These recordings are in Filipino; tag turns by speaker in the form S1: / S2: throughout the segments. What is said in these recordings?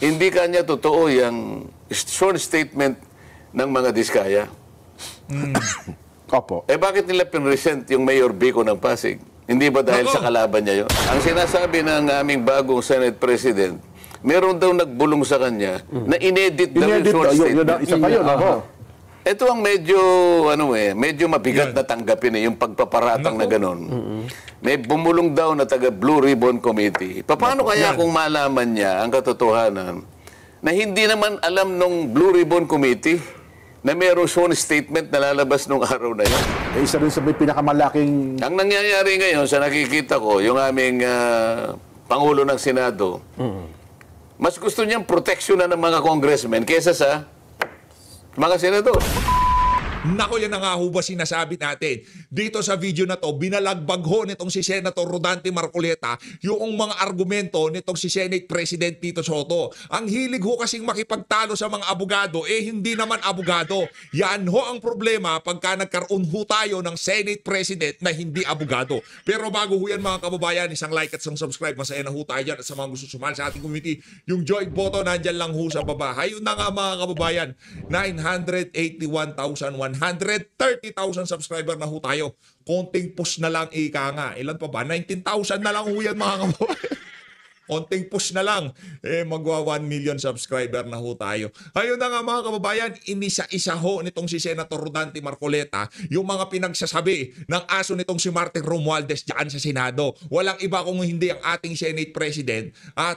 S1: hindi kanya totoo yung short statement ng mga Diskaya.
S2: Opo.
S1: Eh bakit nila pinresent yung Mayor Vico ng Pasig? Hindi ba dahil sa kalaban niya yun? Ang sinasabi ng aming bagong Senate President, meron daw nagbulong sa kanya na inedit daw yung short statement.
S2: Isa pa yun, ako.
S1: Ito ang medyo mabigat na tanggapin yung pagpaparatang na gano'n. May bumulong daw na taga Blue Ribbon Committee. Paano kaya kung malaman niya ang katotohanan na hindi naman alam nung Blue Ribbon Committee na mayroong short statement na lalabas nung araw na yun?
S2: Isa rin sa may pinakamalaking...
S1: Ang nangyayari ngayon sa nakikita ko, yung aming Pangulo ng Senado, mas gusto niyang proteksyonan ng mga congressmen kaysa sa mga senador.
S3: Nako, yan ang nga ho ba sinasabi natin. Dito sa video na to, binalagbag ho nitong si Senator Rodante Marcoleta yung mga argumento nitong si Senate President Tito Soto. Ang hilig ho kasing makipagtalo sa mga abogado, hindi naman abogado. Yan ho ang problema pagka nagkaroon ho tayo ng Senate President na hindi abogado. Pero bago ho yan mga kababayan, isang like at isang subscribe. Masaya na ho tayo dyan. At sa mga gusto sumali sa ating community, yung join button nandyan lang ho sa baba. Ayun na nga mga kababayan, 981,130,000 subscriber na ho tayo. Konting push na lang ika nga. Ilan pa ba? 19,000 na lang ho yan mga kababayan. Konting push na lang, magwa 1 million subscriber na ho tayo. Ayun na nga mga kababayan, inisa-isa ho nitong si Senator Rodante Marcoleta yung mga pinagsasabi ng aso nitong si Martin Romualdez dyan sa Senado. Walang iba kung hindi ang ating Senate President,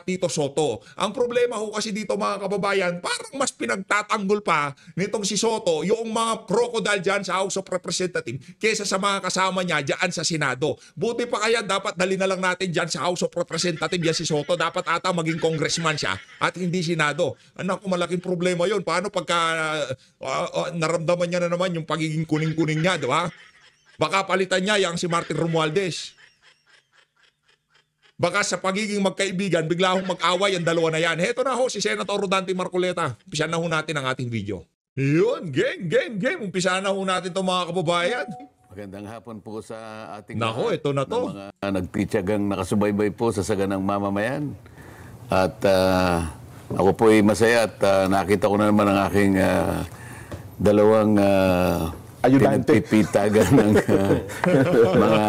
S3: Tito Soto. Ang problema ho kasi dito mga kababayan, parang mas pinagtatanggol pa nitong si Soto yung mga crocodile dyan sa House of Representatives kesa sa mga kasama niya dyan sa Senado. Buti pa kaya dapat dali na lang natin dyan sa House of Representatives yan si Soto. Dapat ata maging congressman siya at hindi Senado. Anak ko, malaking problema yon. Paano pagka naramdaman niya na naman yung pagiging kuning-kuning niya, di ba? Baka palitan niya yung si Martin Romualdez. Baka sa pagiging magkaibigan, bigla hong mag-away ang dalawa na yan. Heto na ho, si Senator Rodante Marcoleta. Umpisahan na ho natin ang ating video. Yun, game. Umpisahan na ho natin ito mga kababayan.
S1: Magandang hapon po sa ating
S3: Nako, ito na to.
S1: Mga nagtityagang nakasubaybay po sa saganang mamamayan. At ako po ay masaya at nakita ko na naman ang aking dalawang pinagpipitagan ng mga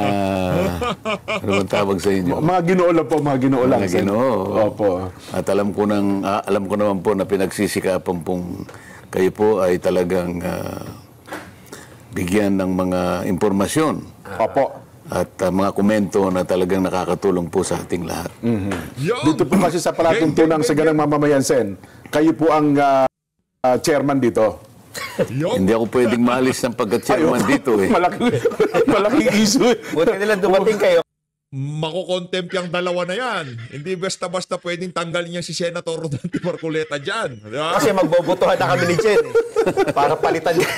S1: ano bang tawag sa inyo?
S2: Mga ginoola po, mga ginoola.
S1: Mga ginoo.
S2: Opo.
S1: At alam ko naman po na pinagsisikapan pong kayo po ay talagang bigyan ng mga impormasyon.
S2: Opo.
S1: At mga komento na talagang nakakatulong po sa ating lahat.
S2: Dito po kasi sa palatuntunang sa ganang mamamayan, Sen, kayo po ang chairman dito.
S1: Hindi ako pwedeng maalis ng pagka-chairman dito eh.
S2: Malaking issue.
S4: Buti nila dumating kayo.
S3: Makukontempt yung dalawa na yan. Hindi basta-basta pwedeng tanggalin niya si Senator Rodante Marcoleta dyan. Diba?
S4: Kasi magbobotohan na kami ni Jen. Para palitan niya.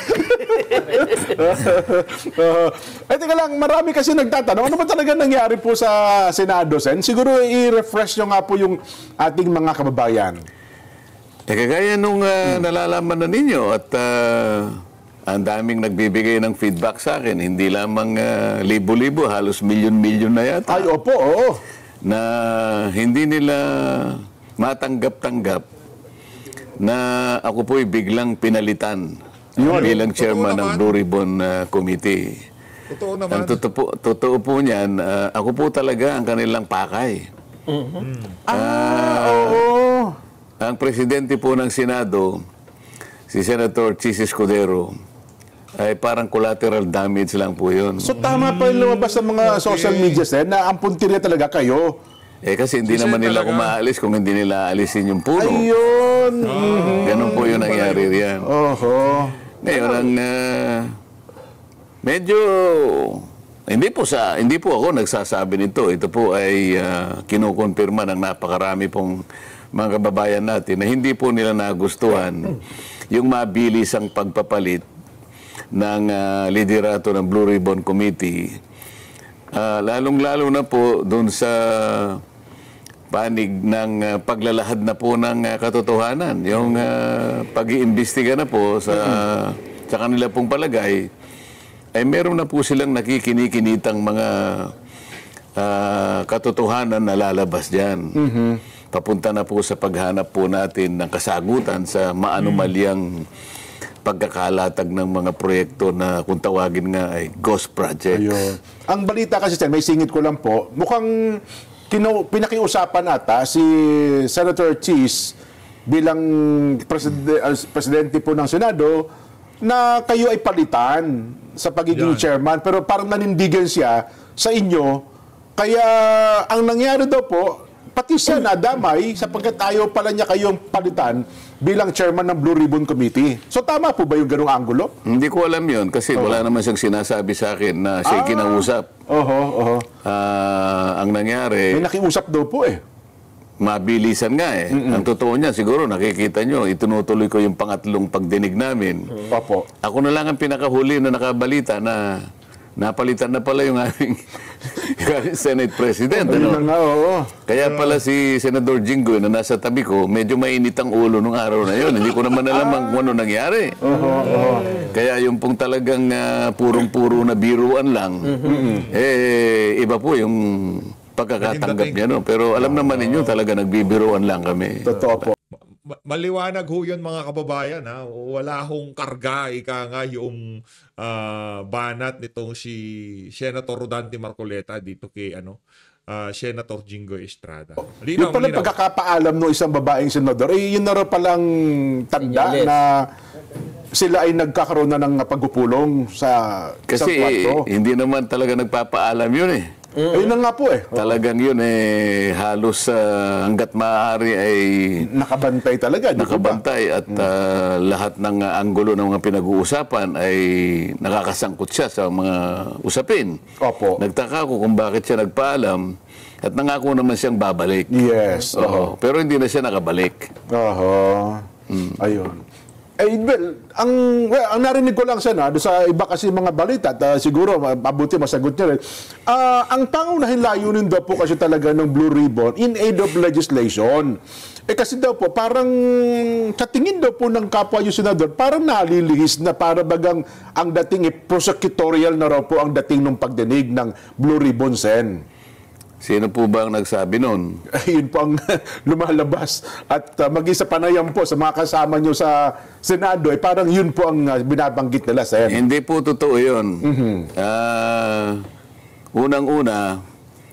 S2: Teka lang, marami kasi nagtatanong, ano ba talaga nangyari po sa Senado, Sen? Siguro i-refresh nyo nga po yung ating mga kababayan.
S1: Kagaya nung nalalaman na ninyo at ang daming nagbibigay ng feedback sa akin, hindi lamang libo-libo, halos milyon-milyon na yata.
S2: Ay, opo, oo.
S1: Na hindi nila matanggap-tanggap na ako po'y biglang pinalitan bilang chairman ng Blue Ribbon Committee.
S3: Totoo naman.
S1: Ang totoo po niyan, ako po talaga ang kanilang pakay.
S2: Oo.
S1: Ang presidente po ng Senado, si Senator Chis Escudero, ay parang collateral damage lang po yun.
S2: So tama pa yung lumabas sa mga social media, Sen, na ang puntirya talaga kayo.
S1: Kasi hindi naman nila kumaalis kung hindi nila alisin yung puno.
S2: Ayun.
S1: Ganun po yung nangyari riyan.
S2: Oho.
S1: Ngayon, ang medyo hindi po ako nagsasabi nito. Ito po ay kinukonfirma ng napakarami pong mga kababayan natin na hindi po nila nagustuhan yung mabilis ang pagpapalit ng liderato ng Blue Ribbon Committee. Lalong-lalo na po doon sa panig ng paglalahad na po ng katotohanan. Yung pag-iimbestiga na po sa kanila pong palagay, ay meron na po silang nakikinikinitang mga katotohanan na lalabas dyan. papunta na po sa paghanap po natin ng kasagutan sa maanumalyang pagkakalatag ng mga proyekto na kung tawagin nga ay ghost projects.
S2: Ayun. Ang balita kasi, Sen, may singit ko lang po, mukhang pinakiusapan ata si Senator Cheese bilang presidente po ng Senado na kayo ay palitan sa pagiging chairman, pero parang nanindigan siya sa inyo. Kaya ang nangyari daw po, pati siya nadamay sapagkat ayaw pala niya kayong palitan bilang chairman ng Blue Ribbon Committee. So tama po ba yung ganung anggulo?
S1: Hindi ko alam yun kasi wala naman siyang sinasabi sa akin na siya kinausap. Ang nangyari,
S2: May nakiusap daw po eh.
S1: mabilisan nga eh. Ang totoo niya, siguro nakikita nyo, itinutuloy ko yung pangatlong pagdinig namin.
S2: Opo.
S1: Ako na lang ang pinakahuli na nakabalita na napalitan na pala yung aming Senate President.
S2: Ayun na nga, oo.
S1: Kaya pala si Senador Jinggoy na nasa tabi ko, medyo mainit ang ulo nung araw na yun. Hindi ko naman alam kung ano nangyari. Kaya yung pong talagang purong-puro na biruan lang, iba po yung pagkakatanggap niya. No? Pero alam naman ninyo, talaga nagbibiruan lang kami.
S2: Totoo po.
S3: Maliwanag ho yun mga kababayan. Ha? Wala hong karga, ika nga yung banat nitong si Senator Rodante Marcoleta dito kay Senator Jinggoy Estrada.
S2: Yung pala pagkakapaalam ng isang babaeng senador, yun na rin palang tanda na sila ay nagkakaroon na ng pagpupulong sa isang
S1: Kasi
S2: kwarto.
S1: hindi naman talaga nagpapaalam yun eh.
S2: Ayun na nga po eh.
S1: Talagang yun halos hanggat maaari ay
S2: Nakabantay talaga. di ba?
S1: nakabantay at lahat ng anggulo ng mga pinag-uusapan ay nakakasangkot siya sa mga usapin.
S2: Opo.
S1: Nagtaka ako kung bakit siya nagpaalam at nangako naman siyang babalik.
S2: Yes.
S1: Oo. Pero hindi na siya nakabalik.
S2: Ayun. Ang narinig ko lang sana, sa iba kasi mga balita, at siguro mabuti masagot niya rin. Ang pangunahing layunin daw po kasi talaga ng Blue Ribbon in aid of legislation. Kasi daw po, parang sa tingin daw po ng kapwa yung senador, parang nalilihis na para bagang ang dating prosecutorial na raw po ang dating ng pagdinig ng Blue Ribbon, Sen.
S1: Sino po ba ang nagsabi nun?
S2: Yun po ang lumalabas. At maging sa panayam po sa mga kasama nyo sa Senado, parang yun po ang binabanggit nila, Sen.
S1: Hindi po totoo yun. Unang-una,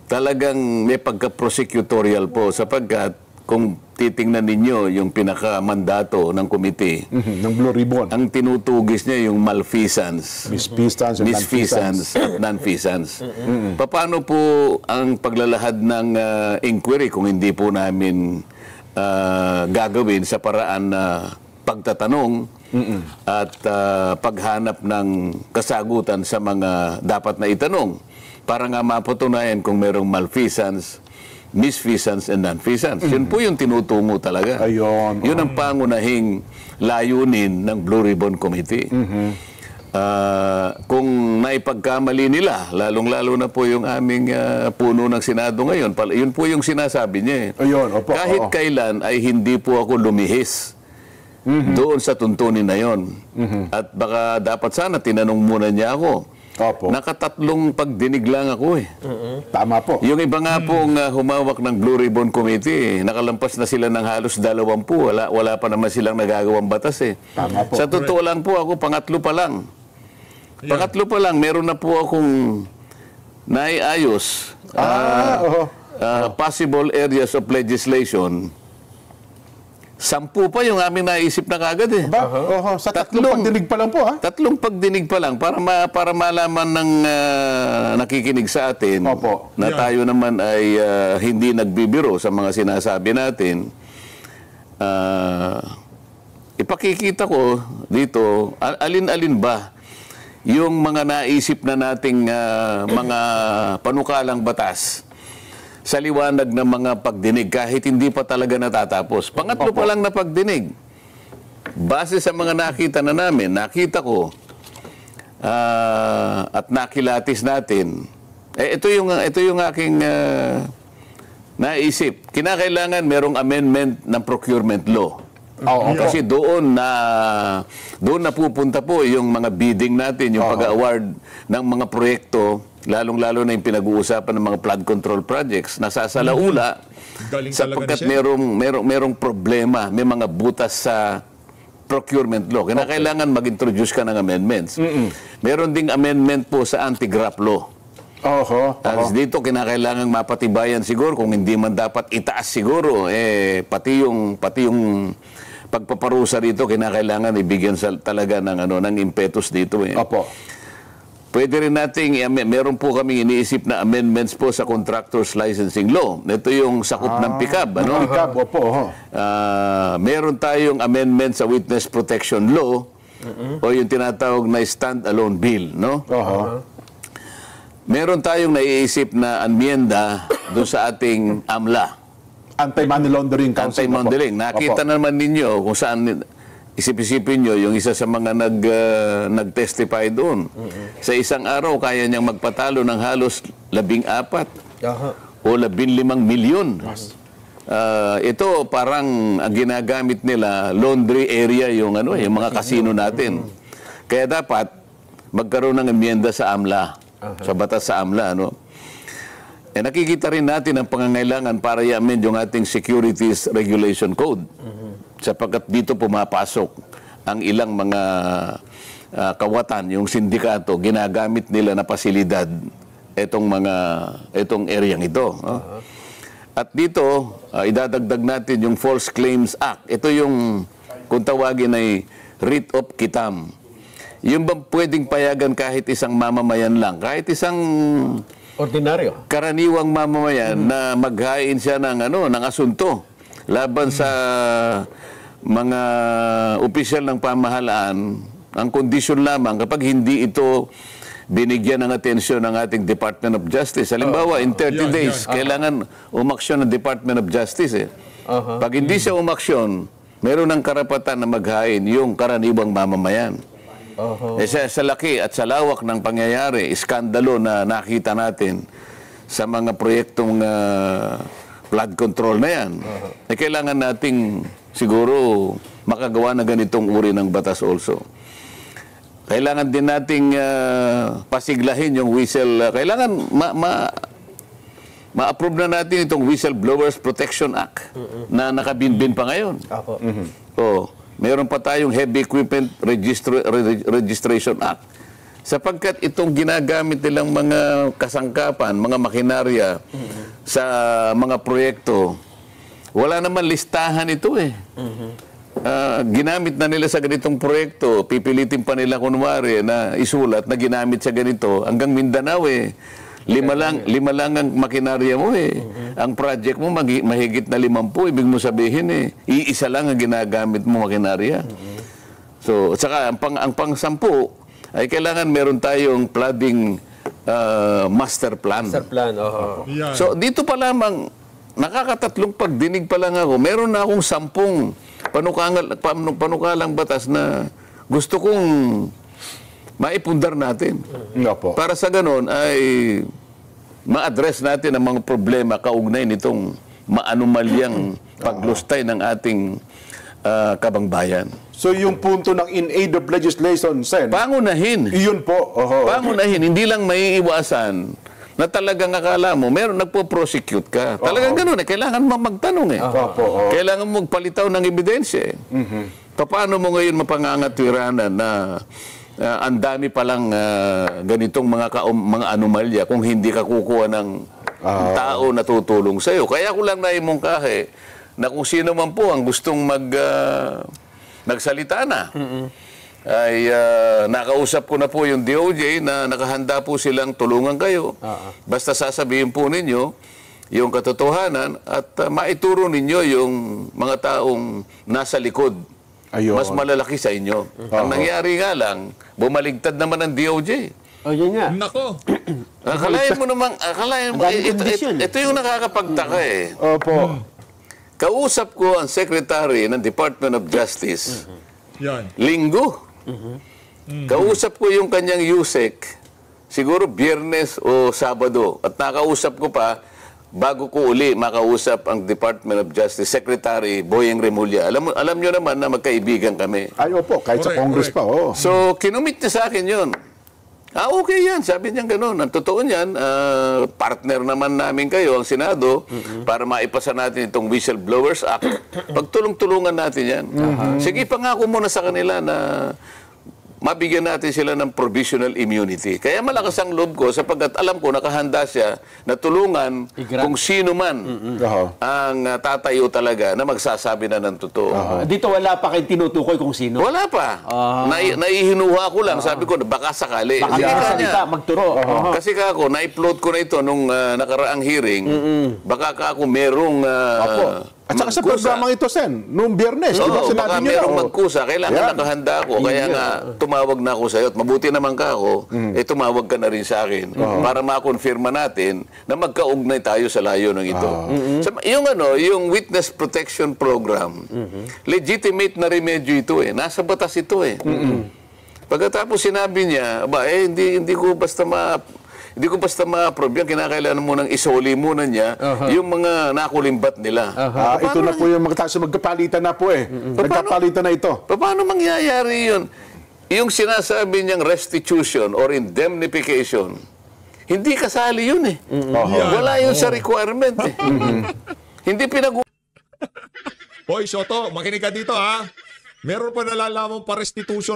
S1: talagang may pagka-prosecutorial po sapagkat kung titingnan ninyo yung pinaka-mandato ng committee,
S2: Ng Blue Ribbon.
S1: ang tinutugis niya yung malfeasance.
S2: Misfeasance and
S1: Misfeasance at non-feasance. Paano po ang paglalahad ng inquiry kung hindi po namin gagawin sa paraan na pagtatanong at paghanap ng kasagutan sa mga dapat na itanong para nga mapatunayan kung merong malfeasance, misfeasance and non-feasance. Yun po yung tinutungo talaga.
S2: Ayun.
S1: Yun ang pangunahing layunin ng Blue Ribbon Committee. Kung naipagkamali nila, lalong-lalo na po yung aming puno ng Senado ngayon, yun po yung sinasabi niya.
S2: Ayun, opo,
S1: Kahit kailan ay hindi po ako lumihis doon sa tuntunin na yon. At baka dapat sana tinanong muna niya ako.
S2: Opo.
S1: Nakatatlong pagdinig lang ako eh.
S2: Tama po.
S1: Yung iba nga pong humawak ng Blue Ribbon Committee, nakalampas na sila ng halos 20. Wala pa naman silang nagagawang batas eh.
S2: Tama po.
S1: Sa totoo lang po, ako pangatlo pa lang. Pangatlo pa lang, meron na po akong naiayos. Possible areas of legislation. 10 pa yung aming naisip na kagad eh.
S2: Sa tatlong pagdinig pa lang po, ha?
S1: Tatlong pagdinig pa lang para malaman ng nakikinig sa atin
S2: Opo.
S1: na tayo naman ay hindi nagbibiro sa mga sinasabi natin. Ipakikita ko dito, alin-alin ba yung mga naisip na nating mga panukalang batas sa liwanag ng mga pagdinig kahit hindi pa talaga natatapos. Pangatlo pa lang na pagdinig. Base sa mga nakita na namin, nakita ko at nakilatis natin. Ito yung aking naisip. Kinakailangan merong amendment ng procurement law. Kasi doon na pupunta po yung mga bidding natin, yung pag-award ng mga proyekto lalong-lalo na yung pinag-uusapan ng mga flood control projects, nasasalaula
S3: Galing talaga
S1: sapagkat
S3: ni Sen.
S1: merong problema, may mga butas sa procurement law. Kailangan mag-introduce ka ng amendments. Meron ding amendment po sa anti-graft law. Dito kinakailangan mapatibayan siguro kung hindi man dapat itaas siguro pati yung pagpaparusa dito kinakailangan ibigyan talaga ng impetus dito
S2: Opo.
S1: Pwede rin nating meron po kaming iniisip na amendments po sa contractors licensing law. Ito yung sakop ng PICAB, ano?
S2: PICAB, opo.
S1: Meron tayong amendment sa witness protection law o yung tinatawag na stand-alone bill, no? Meron tayong naiisip na amyenda doon sa ating AMLA.
S2: Anti-Money Laundering Council.
S1: Anti-Laundering. Nakita naman ninyo kung saan isip-isipin nyo yung isa sa mga nag-testify doon. Sa isang araw, kaya niyang magpatalo ng halos 14 o 15 milyon. Ito parang ang ginagamit nila, laundry area yung mga kasino natin. Kaya dapat magkaroon ng amyenda sa AMLA, sa batas sa AMLA, no? Nakikita rin natin ang pangangailangan para i-amend yung ating Securities Regulation Code. Sapagkat dito pumapasok ang ilang mga kawatan, yung sindikato, ginagamit nila na pasilidad itong areang ito. At dito, idadagdag natin yung False Claims Act. Ito yung, kung tawagin ay writ of quitam. Yung bang pwedeng payagan kahit isang mamamayan lang, kahit isang
S4: Ordinaryo.
S1: karaniwang mamamayan na maghain siya ng asunto laban sa mga opisyal ng pamahalaan, ang kondisyon lamang kapag hindi ito binigyan ng atensyon ng ating Department of Justice. Halimbawa, in 30 days, kailangan umaksyon ng Department of Justice. Pag hindi siya umaksyon, meron ng karapatan na maghain yung karaniwang mamamayan. Sa laki at sa lawak ng pangyayari, iskandalo na nakita natin sa mga proyektong flood control na yan, kailangan nating siguro makagawa na ganitong uri ng batas also. Kailangan din nating pasiglahin yung kailangan ma-approve na natin itong Whistleblowers Protection Act na nakabinbin pa ngayon. Meron pa tayong Heavy Equipment Registration Act. Sapagkat itong ginagamit nilang mga kasangkapan, mga makinarya sa mga proyekto, wala naman listahan ito ginamit na nila sa ganitong proyekto, pipilitin pa nila kunwari na isulat na ginamit sa ganito. Hanggang Mindanao lima lang ang makinarya mo Ang project mo mahigit na 50, ibig mo sabihin iisa lang ang ginagamit mo makinarya. So, at saka ang pang-10 ay kailangan meron tayong flooding master plan.
S4: Master plan,
S1: So, dito pa lamang, nakakatatlong pagdinig pa lang ako, meron na akong 10 panukalang batas na gusto kong maipundar natin. Para sa ganon ay ma-address natin ang mga problema kaugnay nitong maanumalyang paglustay ng ating kabangbayan.
S2: So yung punto ng in aid of legislation, Sen,
S1: Pangunahin.
S2: iyon po.
S1: Pangunahin, hindi lang maiiwasan na talagang akala mo, meron nagpo-prosecute ka. Talagang gano'n kailangan mo magtanong Kailangan mo magpalitaw ng ebidensya Paano mo ngayon mapangangatwiranan na ang dami palang ganitong mga anomalya kung hindi ka kukuha ng tao na tutulong sa'yo. Kaya ko lang naimungkahe na kung sino man po ang gustong nagsalita na, ay nakausap ko na po yung DOJ na nakahanda po silang tulungan kayo. Basta sasabihin po ninyo yung katotohanan at maituro ninyo yung mga taong nasa likod. Mas malalaki sa inyo. Ang nangyari nga lang, bumaligtad naman ang DOJ.
S4: Yun nga.
S3: Nako.
S1: Akalain mo namang, ito yung nakakapagtaka
S2: Opo.
S1: Kausap ko ang Secretary ng Department of Justice.
S3: Yan.
S1: Linggo. Kausap ko yung kanyang USEC, siguro Biyernes o Sabado. At nakausap ko pa, bago ko uli makausap ang Department of Justice Secretary Boyeng Remulla. Alam nyo naman na magkaibigan kami.
S2: Opo, kahit sa Congress pa.
S1: So, kinumit niya sa akin yun. Okay yan. Sabi niya gano'n. Ang totoo niyan, partner naman namin kayo, ang Senado, para maipasa natin itong Whistleblowers Act. Pagtulong-tulungan natin yan. Sige, pangako muna sa kanila na mabigyan natin sila ng provisional immunity. Kaya malakas ang loob ko sapagkat alam ko nakahanda siya na tulungan kung sino man ang tatayo talaga na magsasabi na ng totoo.
S5: Dito wala pa kayong tinutukoy kung sino.
S1: Wala pa. Naihinuha ko lang. Sabi ko, baka sakali.
S5: Baka salita, magturo.
S1: Kasi kako, na-upload ko na ito nung nakaraang hearing. Baka kako merong
S2: At saka sa programang ito, Sen, noong Biyernes, di ba
S1: baka
S2: sinabi niyo?
S1: merong magkusa. Kailangan nakahanda ako. Kaya nga, tumawag na ako sa iyo. At mabuti naman ka ako, tumawag ka na rin sa akin para makonfirma natin na magkaugnay tayo sa layo ng ito. Yung Witness Protection Program, legitimate na remedyo ito eh. Nasa batas ito eh. Pagkatapos sinabi niya, hindi ko basta ma-approve yan. Kinakailangan mo nang isoli muna niya yung mga nakulimbat nila.
S2: Ito na po yung magkapalitan na po eh. Nagkapalitan na ito.
S1: Paano mangyayari yun? Yung sinasabi niyang restitution or indemnification, hindi kasali yun eh. Wala yun sa requirement eh. Hindi
S3: Hoy, Soto, makinig ka dito ha. Meron pa nalalaman pa restitution,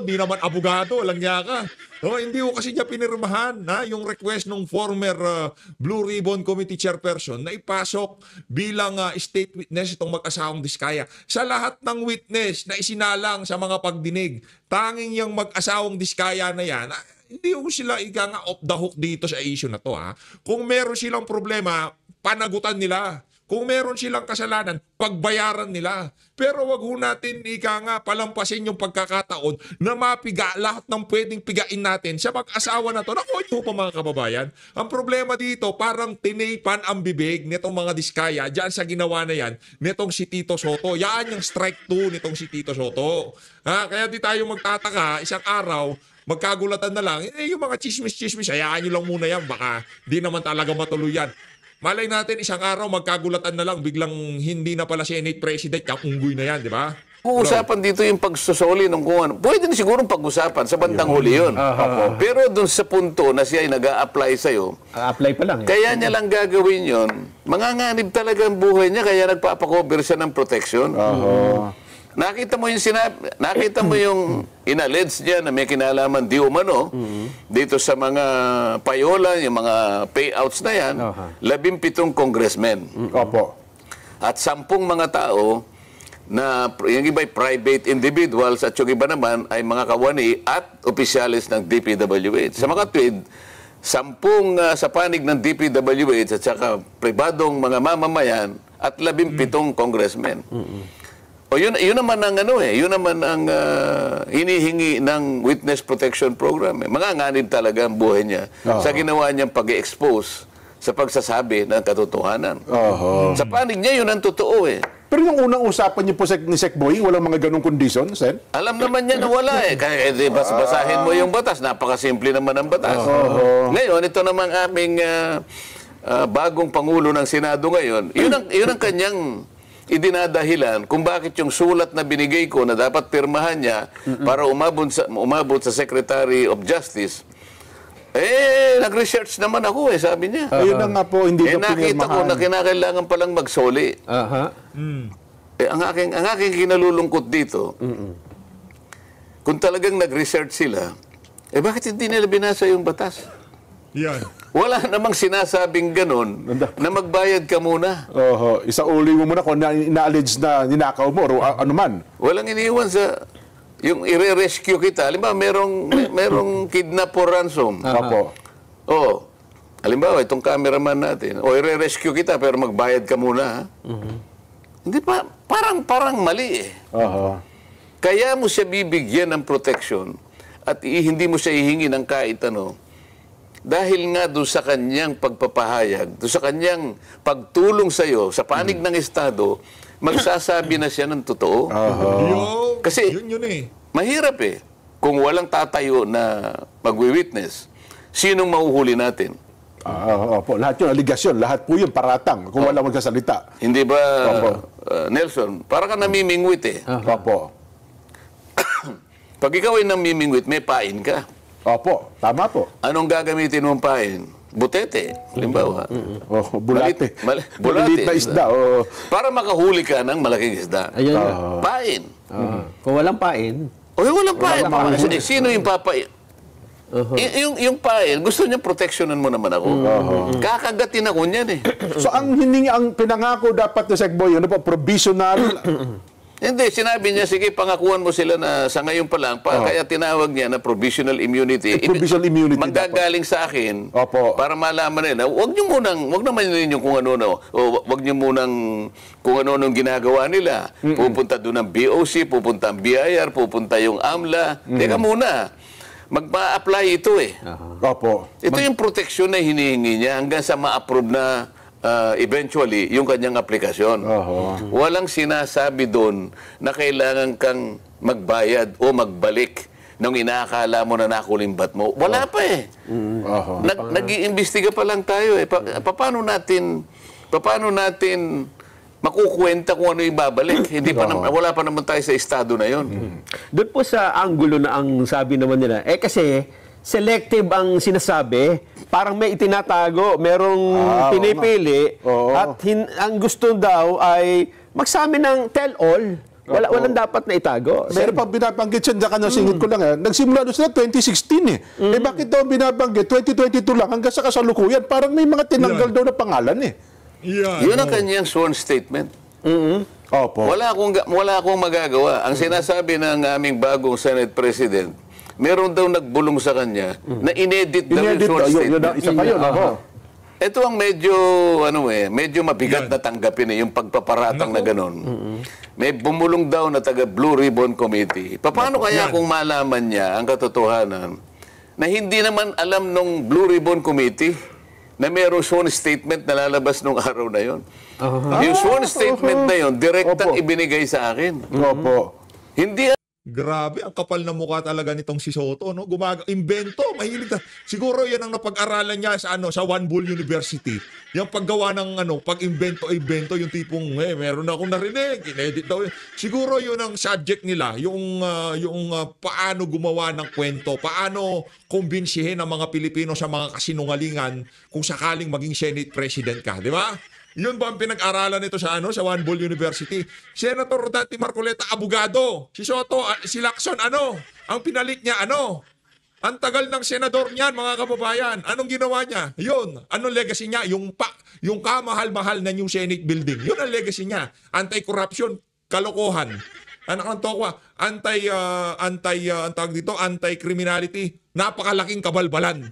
S3: di naman abogado, lang niya ka. Hindi ko kasi niya pinirmahan yung request ng former Blue Ribbon Committee Chairperson na ipasok bilang state witness itong mag-asawang Diskaya. Sa lahat ng witness na isinalang sa mga pagdinig, tanging yung mag-asawang Diskaya na yan, hindi ko sila off the hook dito sa issue na to. Kung meron silang problema, panagutan nila. Kung meron silang kasalanan, pagbayaran nila. Pero wag ho natin palampasin yung pagkakataon na mapiga lahat ng pwedeng pigain natin sa mag-asawa na to. Naku, ito pa mga kababayan. Ang problema dito, parang tinipan ang bibig nitong mga Diskaya dyan sa ginawa na yan nitong si Tito Soto. Yan yung strike 2 nitong si Tito Soto. Kaya di tayo magtataka, isang araw, magkagulatan na lang, yung mga chismis-chismis, hayaan nyo lang muna yan. Baka di naman talaga matuloy yan. Malay natin isang araw magkagulatan na lang biglang hindi na pala Senate President, yung unggoy na yan, di ba?
S1: Usapan dito yung pagsusoli ng kung ano. Pwede na siguro pag-usapan sa bandang huli yun. Pero dun sa punto na siya ay nag-a-apply sa'yo,
S5: apply pa lang.
S1: Kaya niya lang gagawin yun, manganganib talaga ang buhay niya, kaya nagpapakover siya ng protection. Nakita mo yung inallege niya na may kinalaman di umano dito sa mga payola, yung mga payouts na yan, 17 congressmen. At 10 mga tao na yung iba ay private individuals at yung iba naman ay mga kawani at opisyalis ng DPWH. Sa mga tweed, 10 sa panig ng DPWH at saka pribadong mga mamamayan at 17 congressmen. Yun naman ang yun naman ang hinihingi ng Witness Protection Program. Manganganib talaga ang buhay niya sa ginawa niyang pag-expose sa pagsasabi ng katotohanan. Sa panig niya, yun ang totoo eh.
S2: Pero yung unang usapan niyo po ni Sec Boying, walang mga ganong condition, Sen?
S1: Alam naman niya na wala eh. Kaya basahin mo yung batas. Napakasimple naman ang batas. Ngayon, ito namang aming bagong Pangulo ng Senado ngayon. Yun ang kanyang idinadahilan kung bakit yung sulat na binigay ko na dapat pirmahan niya para umabot sa Secretary of Justice, nag-research naman ako sabi niya.
S2: Ayun na nga po, hindi na
S1: nakita ko na kinakailangan palang magsoli. Ang aking kinalulungkot dito, kung talagang nag-research sila, bakit hindi nila binasa yung batas?
S3: Yan.
S1: Wala namang sinasabing ganun na magbayad ka muna.
S2: Isauli mo muna kung ina-allege na ninakaw mo o ano man.
S1: Walang iniwan sa yung i-rescue kita. Halimbawa, merong kidnap or ransom. Halimbawa, itong cameraman natin. I-rescue kita pero magbayad ka muna. Hindi pa, parang mali eh. Kaya mo siya bibigyan ng protection at hindi mo siya hihingi ng kahit ano. Dahil nga doon sa kanyang pagpapahayag, doon sa kanyang pagtulong sa iyo, sa panig ng Estado, magsasabi na siya ng totoo. Kasi
S3: yun
S1: mahirap eh. Kung walang tatayo na magwi-witness, sinong mahuhuli natin?
S2: Lahat yun, aligasyon, lahat po yun paratang kung walang magsasalita.
S1: Hindi ba, Nelson, para ka namimingwit eh.
S2: Opo.
S1: Pag ikaw ay namimingwit, may pain ka.
S2: Opo, tama po.
S1: Anong gagamitin mong pain? Butete, halimbawa.
S2: Oh, bulate.
S1: Bulate.
S2: Maliit na isda. Oh.
S1: Para makahuli ka ng malaking isda.
S5: Ayun.
S1: Pain.
S5: Kung walang pain,
S1: O walang pain.
S2: Walang pain.
S1: Sino yung papain? Yung pain, gusto niya proteksyonan mo naman ako. Kakagatin ako niyan eh.
S2: So ang pinangako dapat ni Secboy, ano po, provisional.
S1: Hindi, sinabi niya, sige, pangakuan mo sila na sa ngayon pa lang, kaya tinawag niya na provisional immunity.
S2: Provisional immunity
S1: Manggagaling sa akin,
S2: Opo.
S1: para malaman nila, wag naman ninyo kung ano, o wag niyo munang kung ano nung ginagawa nila. Pupunta doon ang BOC, pupunta ang BIR, pupunta yung AMLA. Teka muna, magpa-apply ito eh.
S2: Opo.
S1: Ito yung proteksyon na hinihingi niya hanggang sa ma-approve na eventually yung kanyang aplikasyon. Walang sinasabi doon na kailangan kang magbayad o magbalik nung inaakala mo na nakulimbat mo. Wala pa eh. Nag-iimbestiga pa lang tayo eh. Paano natin makukwenta kung ano yung babalik? Wala pa naman tayo sa estado na yon.
S5: doon po sa angulo na ang sabi naman nila, kasi selective ang sinasabi, parang may itinatago, merong pinipili, at ang gusto daw ay magsabi ng tell-all. Walang dapat na itago.
S2: Pero pag binabanggit siya, dyan ka nasingit ko lang, nagsimula doon sila 2016 eh. Bakit daw binabanggit? 2022 lang, hanggang sa kasalukuyan, parang may mga tinanggal daw na pangalan eh.
S1: Yun ang kanyang sworn statement.
S2: Opo.
S1: Wala akong magagawa. Ang sinasabi ng aming bagong Senate President, meron daw nagbulong sa kanya na inedit daw yung short statement.
S2: Isa pa yun.
S1: Ito ang medyo mabigat na tanggapin yung pagpaparatang na gano'n. May bumulong daw na taga Blue Ribbon Committee. Paano kaya kung malaman niya ang katotohanan na hindi naman alam nung Blue Ribbon Committee na mayroong sworn statement na lalabas nung araw na yon? Yung sworn statement na yon, direktang ibinigay sa akin.
S2: Opo.
S1: Hindi.
S3: Grabe, ang kapal na mukha talaga nitong si Soto, no? Invento, mahilig na. Siguro 'yan ang napag-aralan niya sa sa One Bull University. Yung paggawa ng pag-invento yung tipong meron na akong narinig, inedit daw. Siguro 'yun ang subject nila, yung paano gumawa ng kwento, paano kumbinsihin ang mga Pilipino sa mga kasinungalingan kung sakaling maging Senate President ka, di ba? Yun ba ang pinag-aralan nito sa One Bull University? Senator Rodante Marcoleta, abogado. Si Soto, si Lacson, ang pinalit niya, ang tagal ng senador niyan, mga kababayan. Anong ginawa niya? Yun. Anong legacy niya? Yung kamahal-mahal na new Senate building. Yun ang legacy niya. Anti-corruption, kalokohan. Anak ng tokwa, anti-criminality, napakalaking kabalbalan.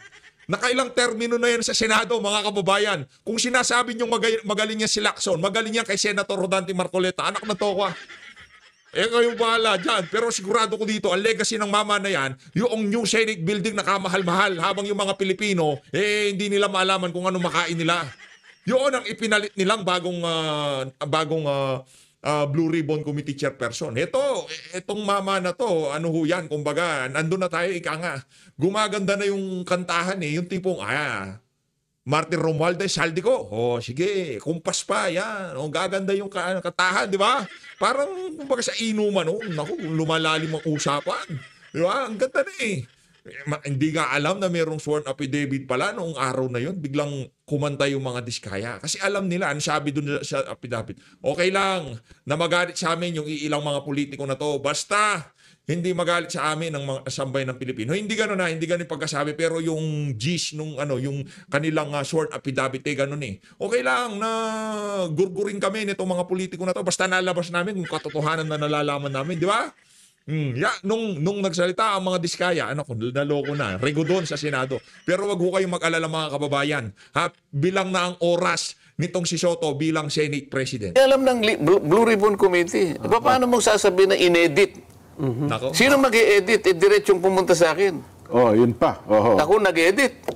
S3: Nakailang termino na yan sa Senado, mga kababayan. Kung sinasabi niyong magaling niya si Lacson, magaling niya kay Senator Rodante Marcoleta, anak na tokwa. Kayong bahala dyan. Pero sigurado ko dito, ang legacy ng mama na yan, yung new Senate building na kamahal-mahal, habang yung mga Pilipino, hindi nila maalaman kung ano makain nila. Yun ang ipinalit nilang bagong Blue Ribbon Committee Chairperson. Itong mama na to, yan, kumbaga, nandun na tayo, ika nga. Gumaganda na yung kantahan yung tipong, Martin Romualdez, saldi ko. Sige, kumpas pa, yan. Gaganda yung kantahan, di ba? Parang, kumbaga sa inuman, naku, lumalalim ang usapan. Di ba? Ang ganda na hindi nga alam na mayroong sworn affidavit pala noong araw na yon, biglang kumanta yung mga diskaya. Kasi alam nila, ang sabi doon sa affidavit, okay lang na magalit sa amin yung ilang mga politiko na to, basta hindi magalit sa amin ng mga sambay ng Pilipino. Hindi gano'n hindi gano'n pagkasabi, pero yung gist nung yung kanilang sworn affidavit, gano'n Okay lang na gurgurin kami nitong mga politiko na to, basta nalabas namin kung katotohanan na nalalaman namin, di ba? Nung nagsalita ang mga diskaya, naloko na, rego doon sa Senado. Pero wag ho kayong mag-alala, mga kababayan. Bilang na ang oras nitong si Soto bilang Senate President.
S1: Alam ng Blue Ribbon Committee. Paano mo sasabihin na inedit?
S3: Nako.
S1: Sino mag-i-edit? Diretsong pumunta sa akin.
S2: Yun pa.
S1: Ako nag-edit.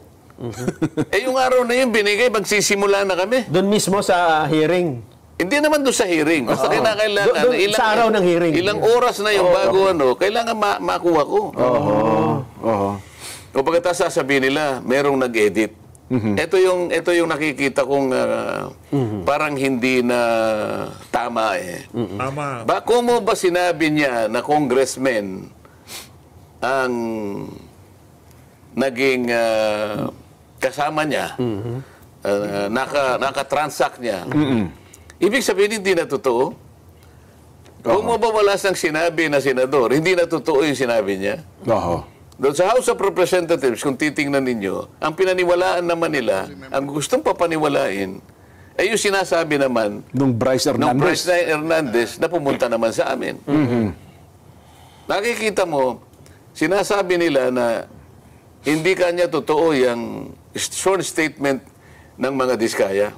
S1: Yung araw na yun, binigay, magsisimula na kami.
S5: Doon mismo sa hearing.
S1: Hindi naman doon sa hearing. Basta kailangan.
S5: Sa araw ng hearing.
S1: Ilang oras na yung bago kailangan makuha ko. O pagkatapos sasabihin nila, merong nag-edit. Ito yung nakikita kong parang hindi na tama
S3: Tama.
S1: Kung mo ba sinabi niya na congressman ang naging kasama niya, naka-transact niya, ibig sabihin hindi na totoo. Kung mabawalas ng sinabi na senador, hindi na totoo yung sinabi niya. Doon sa House of Representatives, kung titingnan ninyo, ang pinaniwalaan naman nila, ang gustong papaniwalain, ay yung sinasabi naman
S2: Nung Bryce
S1: Hernandez na pumunta naman sa amin. Nakikita mo, sinasabi nila na hindi kanya totoo yung sworn statement ng mga Diskaya.